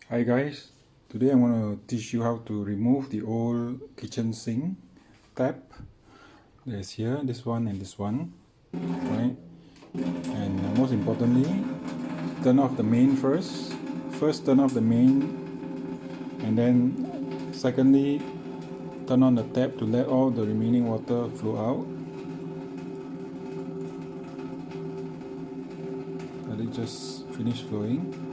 Hi guys, today I'm going to teach you how to remove the old kitchen sink tap. There's here, this one and this one, right? And most importantly, turn off the main first. First turn off the main, and then secondly turn on the tap to let all the remaining water flow out. Let it just finish flowing.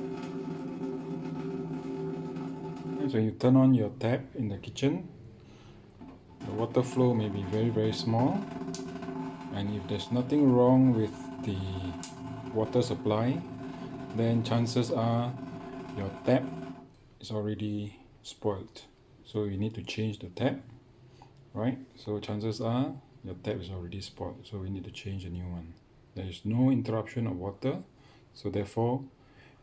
So you turn on your tap in the kitchen, the water flow may be very small, and if there's nothing wrong with the water supply, then chances are your tap is already spoiled. So you need to change the tap, right? So chances are your tap is already spoiled, so we need to change a new one. There is no interruption of water, so therefore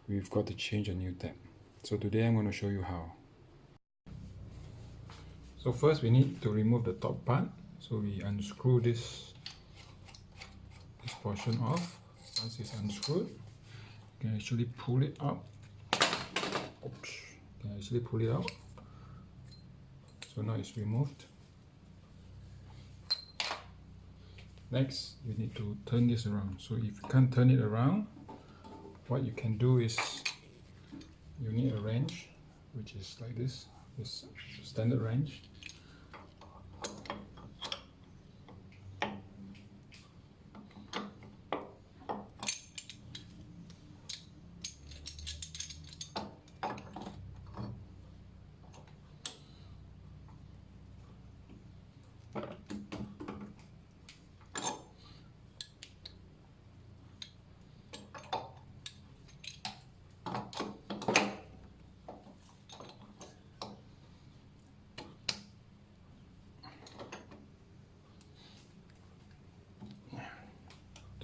we've got to change a new tap. So today I'm going to show you how. So first we need to remove the top part. So we unscrew this portion off. Once it's unscrewed, you can actually pull it out. Oops. You can actually pull it out. So now it's removed. Next, you need to turn this around. So if you can't turn it around, what you can do is you need a wrench, which is like this standard wrench.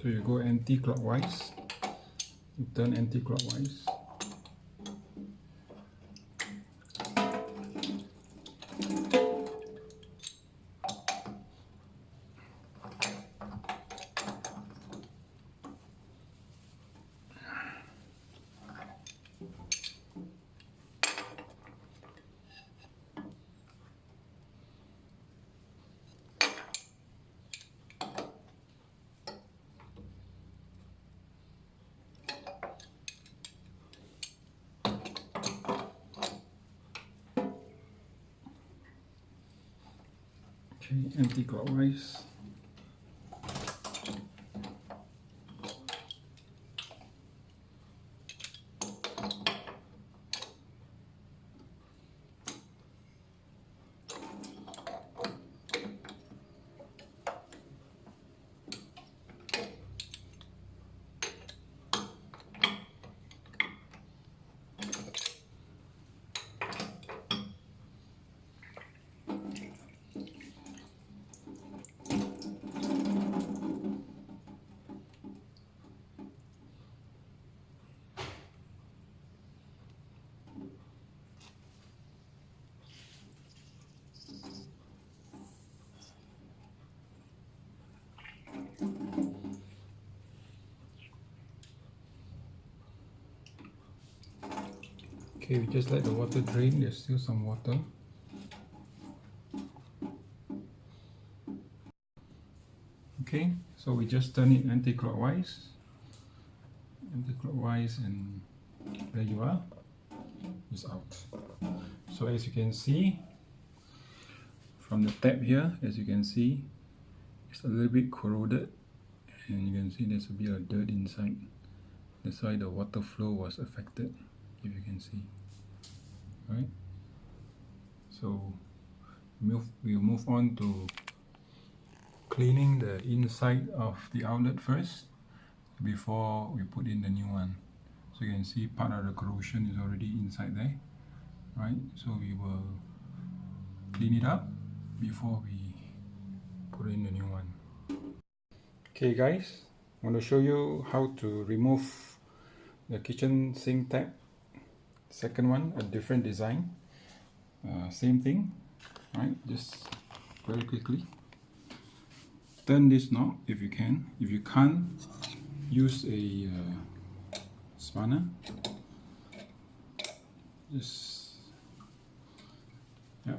So you go anti-clockwise, you turn anti-clockwise. Okay, anti-clockwise. Okay, we just let the water drain. There's still some water. Okay, so we just turn it anti-clockwise, and there you are, it's out. So as you can see from the tap here, as you can see, it's a little bit corroded, and you can see there's a bit of dirt inside. That's why the water flow was affected, if you can see, right? So we'll move on to cleaning the inside of the outlet first before we put in the new one. So you can see part of the corrosion is already inside there, right? So we will clean it up before we put in the new one. Okay guys, I'm going to show you how to remove the kitchen sink tap. Second one, a different design, same thing, right? Just very quickly turn this knob if you can. If you can't, use a spanner. just, yeah.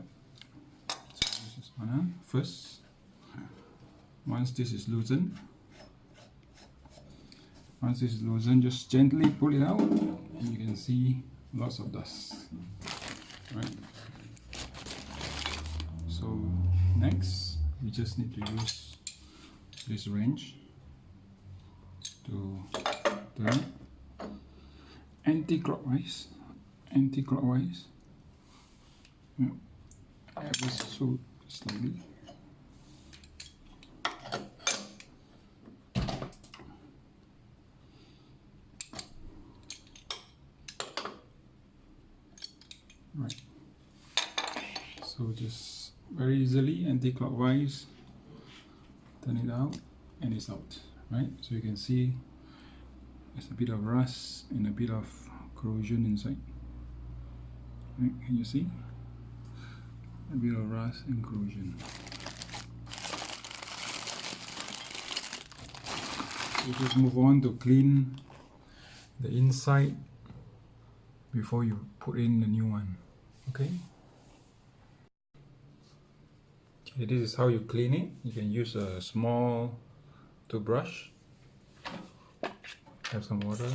So this is one. First, once this is loosened, just gently pull it out, and you can see lots of dust. Right. So next, we just need to use this wrench to turn anti-clockwise. Yeah. Ever so slowly. Right. So just very easily anti-clockwise, turn it out, and it's out. Right. So you can see there's a bit of rust and a bit of corrosion inside. Right. Can you see? A bit of rust and corrosion. So just move on to clean the inside before you put in the new one. Okay, this is how you clean it. You can use a small toothbrush, have some water,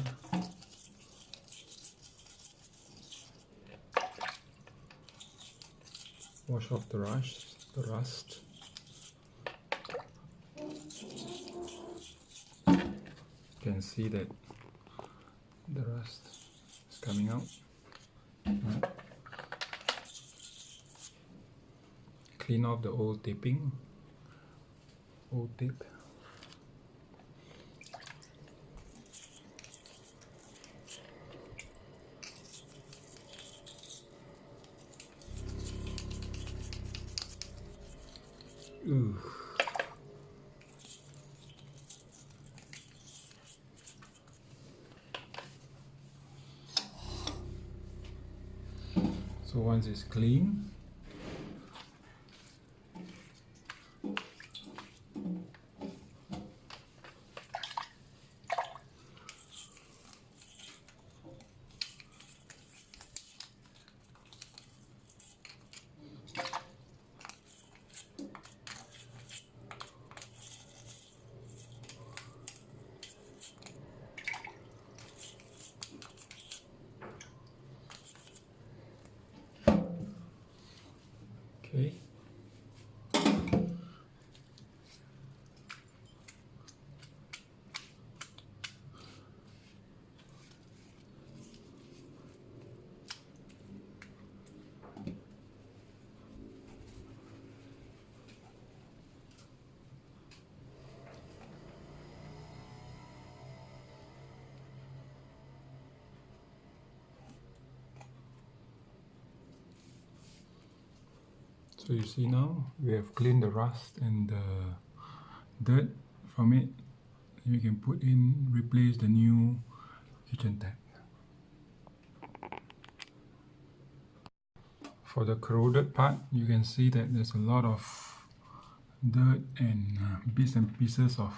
wash off the rust. You can see that the rust is coming out. Right. Clean off the old tape. Ooh. So once it's clean, okay. So you see now we have cleaned the rust and the dirt from it. You can replace the new kitchen tap. For the corroded part, you can see that there's a lot of dirt and bits and pieces of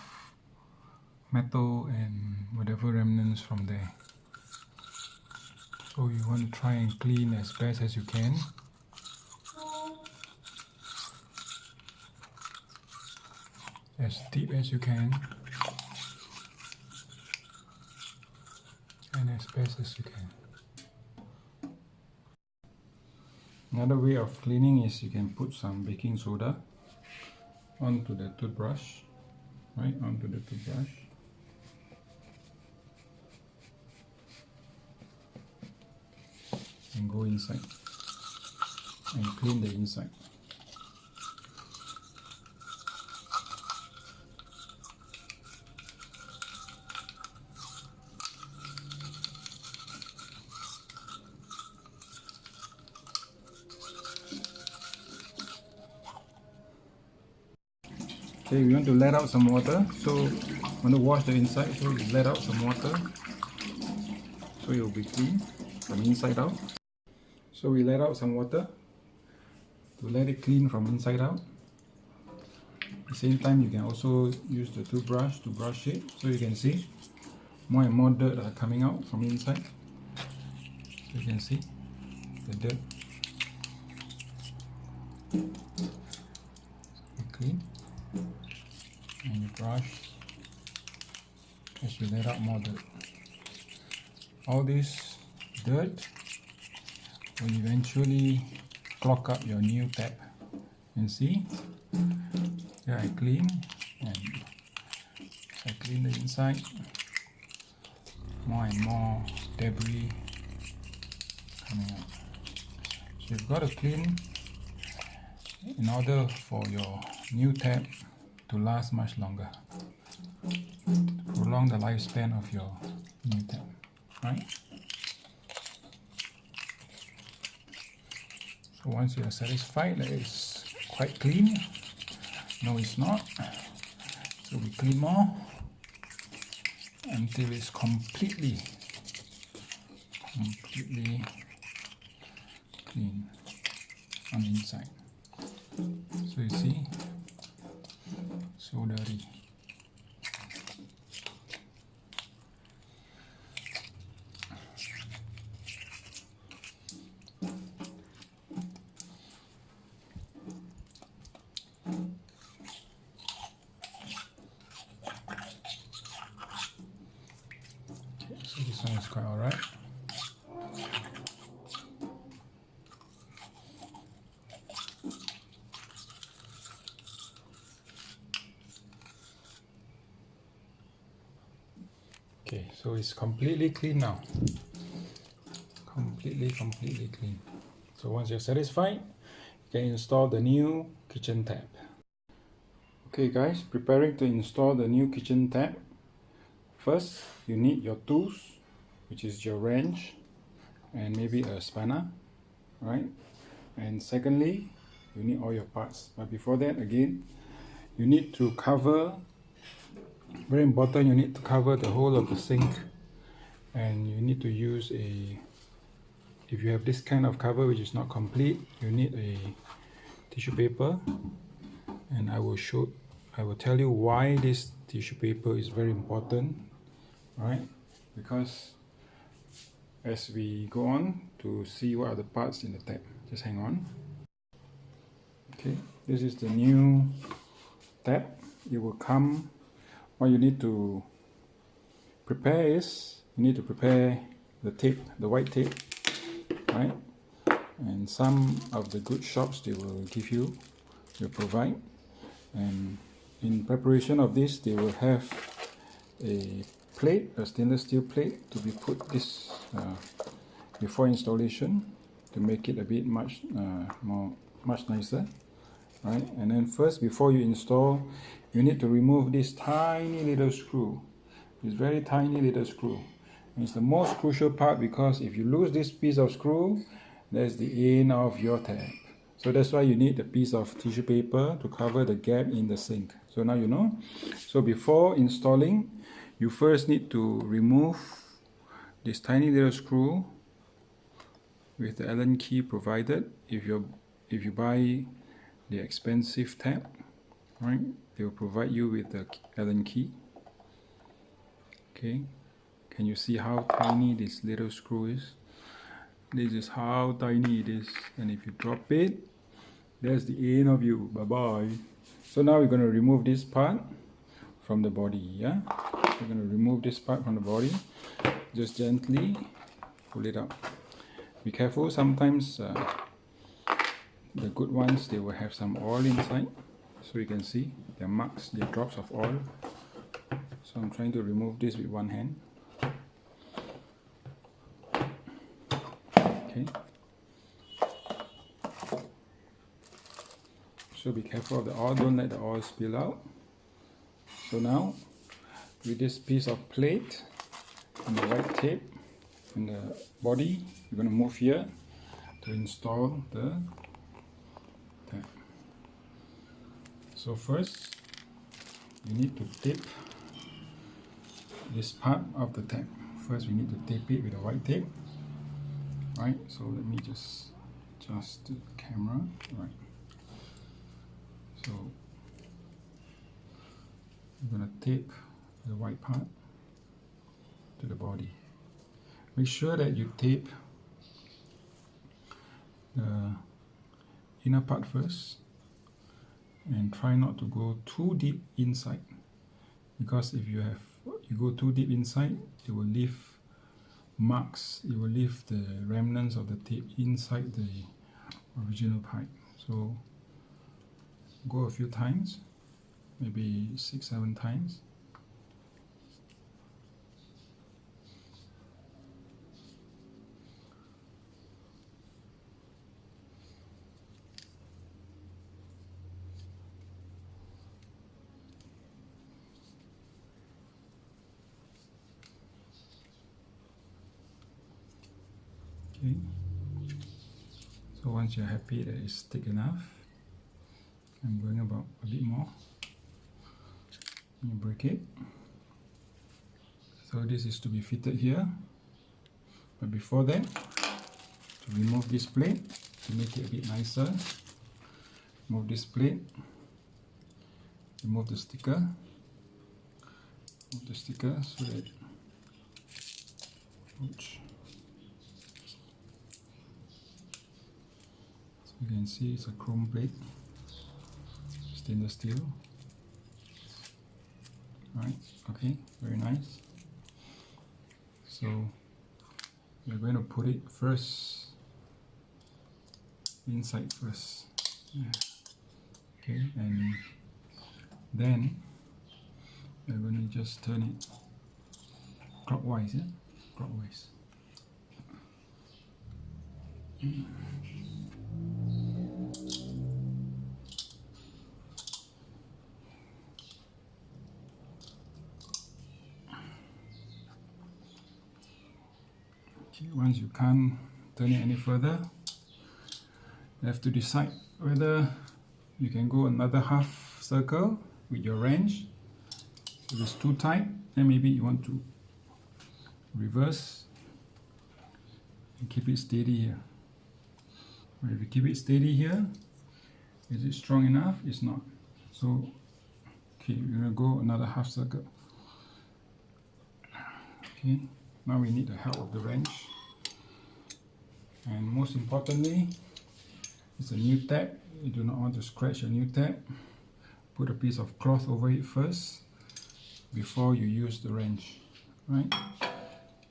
metal and whatever remnants from there. So you want to try and clean as best as you can. As deep as you can and as best as you can. Another way of cleaning is you can put some baking soda onto the toothbrush, and go inside and clean the inside. Okay, we want to let out some water, so want to wash the inside, so you let out some water so it will be clean from inside out. So we let out some water to let it clean from inside out. At the same time, you can also use the toothbrush to brush it, so you can see more and more dirt are coming out from inside. So you can see the dirt. So clean, and you brush as you let out more dirt. All this dirt will eventually clog up your new tap. You can see here I clean, and I clean the inside, more and more debris coming out. So you've got to clean in order for your new tap to last much longer, to prolong the lifespan of your new tap, right? So once you are satisfied that it's quite clean, no it's not, so we clean more until it's completely clean on the inside. So you see, so dirty. Okay, so this one is quite alright. Okay, so it's completely clean now. Completely clean. So once you're satisfied, you can install the new kitchen tap. Okay guys, preparing to install the new kitchen tap. First, you need your tools, which is your wrench and maybe a spanner, right? And secondly, you need all your parts. But before that, again, you need to cover, very important, you need to cover the whole of the sink, and you need to use a, if you have this kind of cover which is not complete, you need a tissue paper, and I will tell you why this tissue paper is very important, right? Because as we go on to see what are the parts in the tap, just hang on. Okay, this is the new tap. It will come, what you need to prepare is, you need to prepare the tape, the white tape, right? And some of the good shops, they will give you, they provide. And in preparation of this, they will have a plate, a stainless steel plate, to be put this before installation, to make it a bit much nicer, right? And then first, before you install, you need to remove this tiny little screw, this very tiny little screw. And it's the most crucial part, because if you lose this piece of screw, that's the end of your tap. So that's why you need a piece of tissue paper to cover the gap in the sink. So now you know. So before installing, you first need to remove this tiny little screw with the Allen key provided. If you buy the expensive tap, right, they will provide you with the Allen key. Okay, can you see how tiny this little screw is? This is how tiny it is, and if you drop it, that's the end of you. Bye bye. So now we're going to remove this part from the body. Yeah, we're going to remove this part from the body. Just gently pull it out. Be careful, sometimes the good ones, they will have some oil inside, so you can see the marks, the drops of oil. So I'm trying to remove this with one hand. Okay, so be careful of the oil, don't let the oil spill out. So now, with this piece of plate and the white tape and the body, you're going to move here to install the tap. So first, you need to tape this part of the tap. First, we need to tape it with the white tape, right? So let me just adjust the camera, right? So I'm going to tape the white part to the body. Make sure that you tape the inner part first, and try not to go too deep inside, because if you go too deep inside, it will leave marks, it will leave the remnants of the tape inside the original pipe. So go a few times, maybe 6-7 times. Okay, so once you're happy that it's thick enough, I'm going about a bit more. You break it. So this is to be fitted here, but before that, to remove this plate, to make it a bit nicer, remove this plate, remove the sticker, so that, ouch. So you can see it's a chrome plate, stainless steel. Right, okay, very nice. So we're going to put it first, inside first. Yeah. Okay, and then we're going to just turn it clockwise, yeah? Clockwise. Okay, once you can't turn it any further, you have to decide whether you can go another half circle with your wrench. If it's too tight, then maybe you want to reverse and keep it steady here. But if you keep it steady here, is it strong enough? It's not. So, okay, we're going to go another half circle. Okay, now we need the help of the wrench. And most importantly, it's a new tab. You do not want to scratch a new tab. Put a piece of cloth over it first before you use the wrench, right?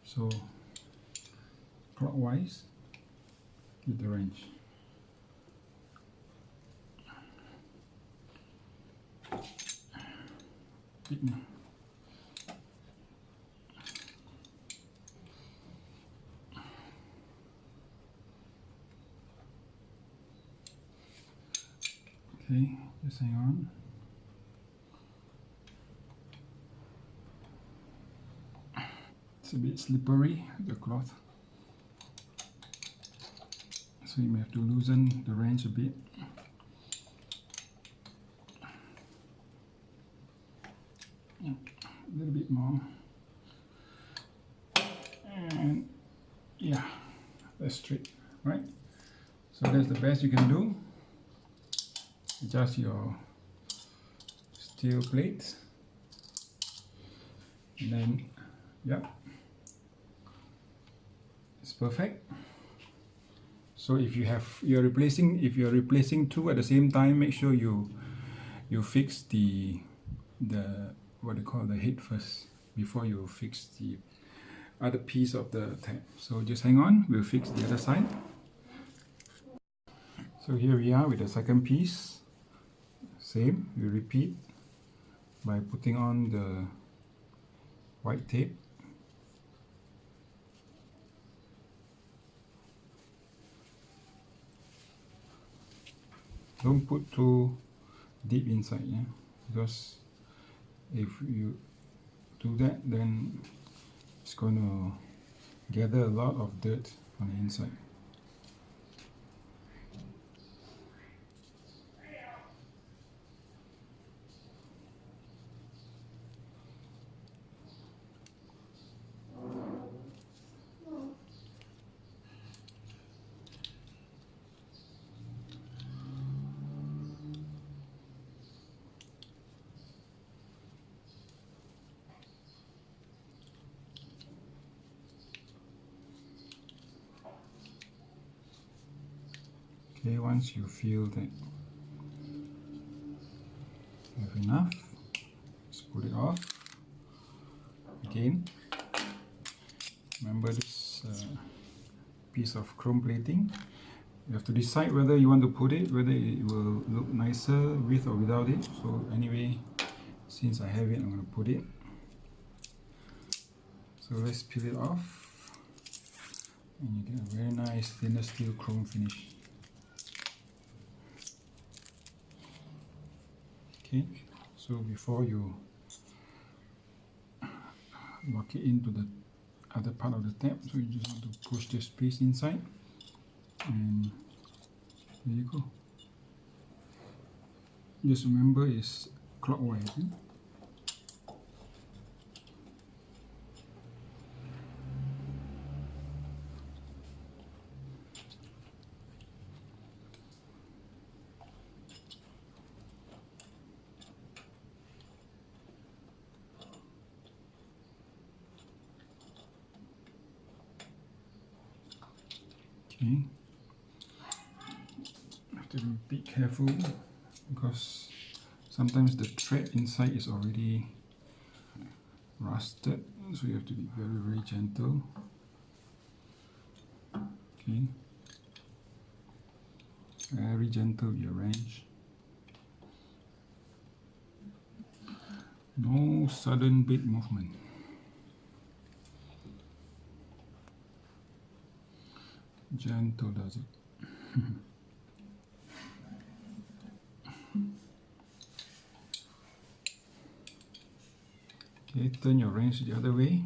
So clockwise with the wrench. Okay, just hang on. It's a bit slippery, the cloth, so you may have to loosen the wrench a bit. A little bit more. And yeah, that's straight, right? So that's the best you can do. Adjust your steel plates, and then yeah, it's perfect. So if you're replacing two at the same time, make sure you fix the what they call the head first before you fix the other piece of the tab. So just hang on, we'll fix the other side. So here we are with the second piece. Same, we repeat by putting on the white tape. Don't put too deep inside, yeah, because if you do that, then it's going to gather a lot of dirt on the inside. Okay, once you feel that you have enough, just put it off. Again, remember this piece of chrome plating. You have to decide whether you want to put it, whether it will look nicer with or without it. So anyway, since I have it, I'm going to put it. So let's peel it off, and you get a very nice stainless steel chrome finish. Okay, so before you lock it into the other part of the tab, so you just want to push this piece inside, and there you go. Just remember it's clockwise. Okay, have to be careful because sometimes the thread inside is already rusted, so you have to be very gentle. Okay, very gentle with your wrench. No sudden big movement. Gentle does it. Okay, turn your wrench the other way.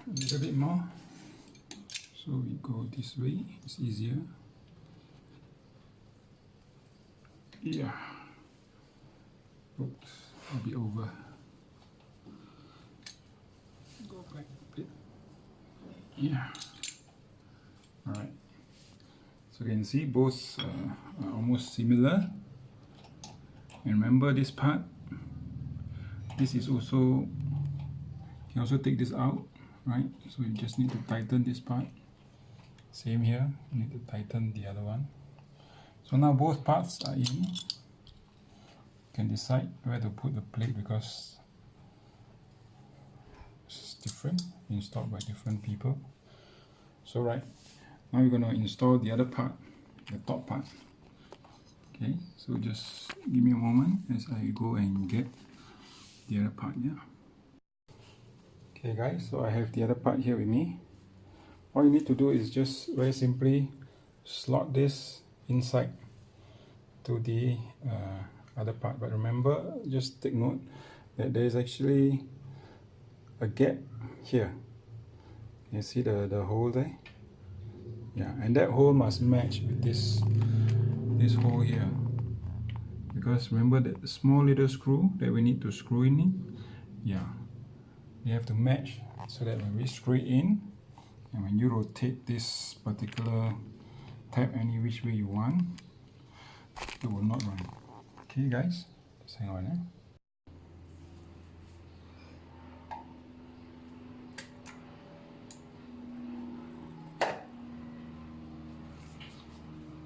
A little bit more. So we go this way, it's easier. Yeah. Oops, I'll be over. Go back a bit. Yeah. Alright. So you can see both are almost similar. And remember this part, this is also, you can also take this out, right? So you just need to tighten this part. Same here, you need to tighten the other one. So now both parts are in. You can decide where to put the plate because it's different, installed by different people. So right, now we're going to install the other part, the top part. Okay, so just give me a moment as I go and get the other part. Yeah. Okay guys, so I have the other part here with me. All you need to do is just very simply slot this inside to the other part. But remember, just take note that there is actually a gap here. You see the hole there? Yeah, and that hole must match with this hole here. Because remember that the small little screw that we need to screw in, yeah, you have to match so that when we screw it in, and when you rotate this particular tab any which way you want, it will not run. Okay guys, just hang on.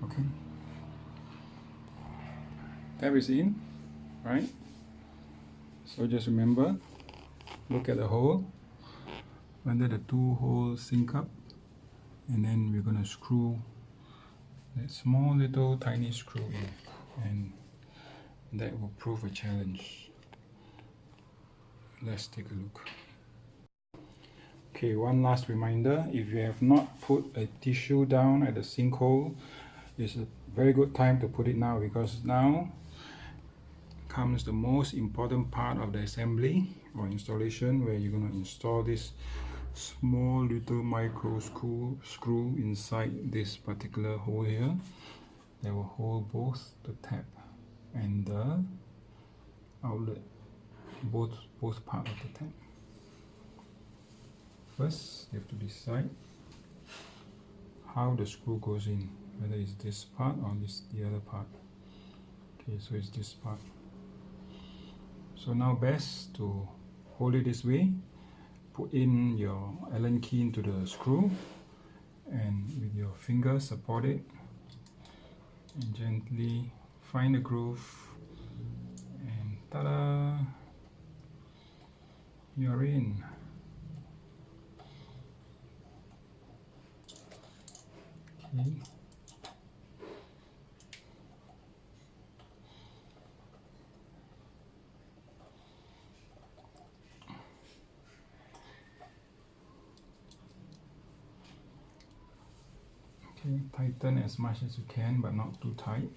Okay, tab is in, right? So just remember, look at the hole. Under the two holes sync up, and then we're going to screw that small little tiny screw in, and that will prove a challenge. Let's take a look. Okay, one last reminder, if you have not put a tissue down at the sink hole, it's a very good time to put it now, because now comes the most important part of the assembly or installation, where you're going to install this small little micro screw inside this particular hole here that will hold both the tab and the outlet. both part of the tap. First, you have to decide how the screw goes in, whether it's this part or the other part. Okay, so it's this part. So now best to hold it this way, put in your Allen key into the screw, and with your fingers support it, and gently find the groove, and ta-da! You're in. Okay. Okay, tighten as much as you can, but not too tight.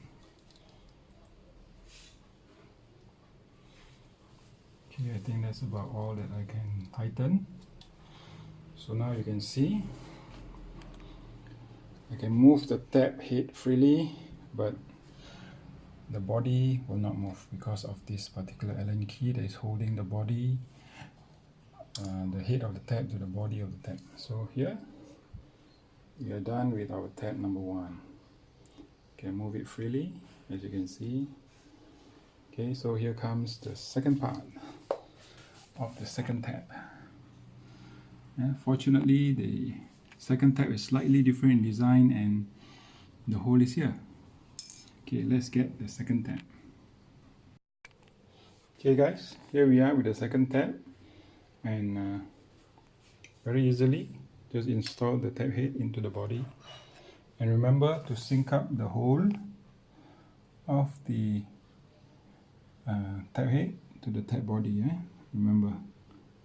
Okay, I think that's about all that I can tighten. So now you can see I can move the tab head freely, but the body will not move because of this particular Allen key that is holding the body, the head of the tab to the body of the tab. So here we are done with our tab number 1. Can move it freely, as you can see. Okay, so here comes the second part of the second tab. Fortunately, the second tab is slightly different in design and the hole is here. Okay, let's get the second tab. Okay guys, here we are with the second tab, and very easily just install the tab head into the body, and remember to sync up the hole of the tab head to the tab body. Remember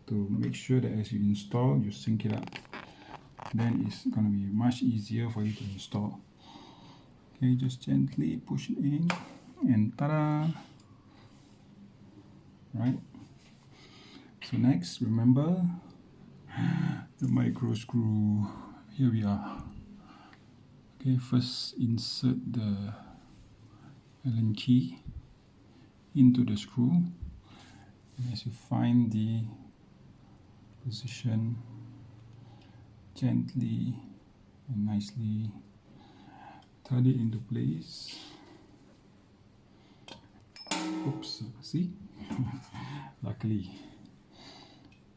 to make sure that as you install, you sync it up. Then it's going to be much easier for you to install. Okay, just gently push it in, and ta-da! Right. So next, remember the micro screw. Here we are. Okay, first insert the Allen key into the screw, and as you find the position, gently and nicely turn it into place. Oops, see? Luckily.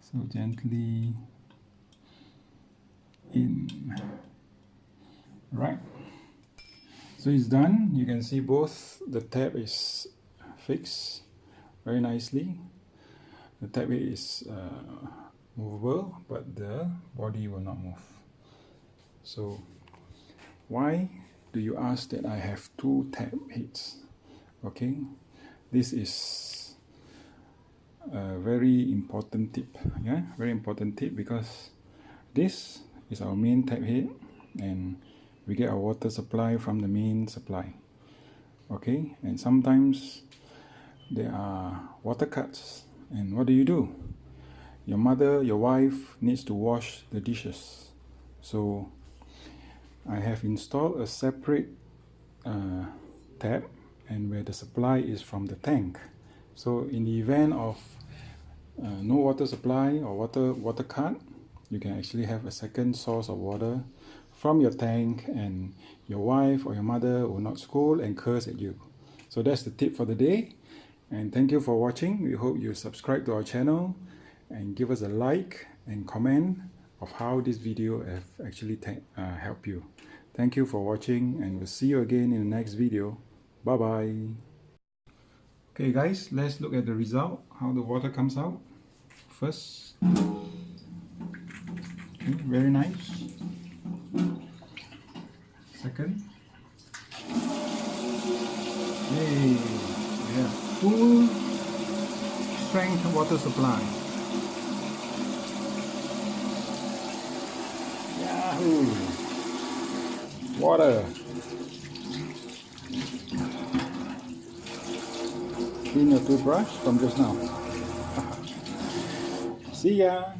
So gently in. Right. So it's done. You can see both the tab is fixed very nicely. The tab is movable, but the body will not move. So why do you ask that I have 2 tab heads? Okay, this is a very important tip. Yeah, very important tip, because this is our main tab head and we get our water supply from the main supply. Okay, and sometimes there are water cuts, and what do? Your mother, your wife needs to wash the dishes. So I have installed a separate tap, and where the supply is from the tank. So in the event of no water supply or water cut, you can actually have a second source of water from your tank, and your wife or your mother will not scold and curse at you. So that's the tip for the day, and thank you for watching. We hope you subscribe to our channel and give us a like and comment of how this video have actually helped you. Thank you for watching, and we'll see you again in the next video. Bye bye. Okay guys, let's look at the result, how the water comes out. First, okay, very nice. Second, yay, we have full strength water supply. Yahoo! Water. Clean your toothbrush from just now. See ya!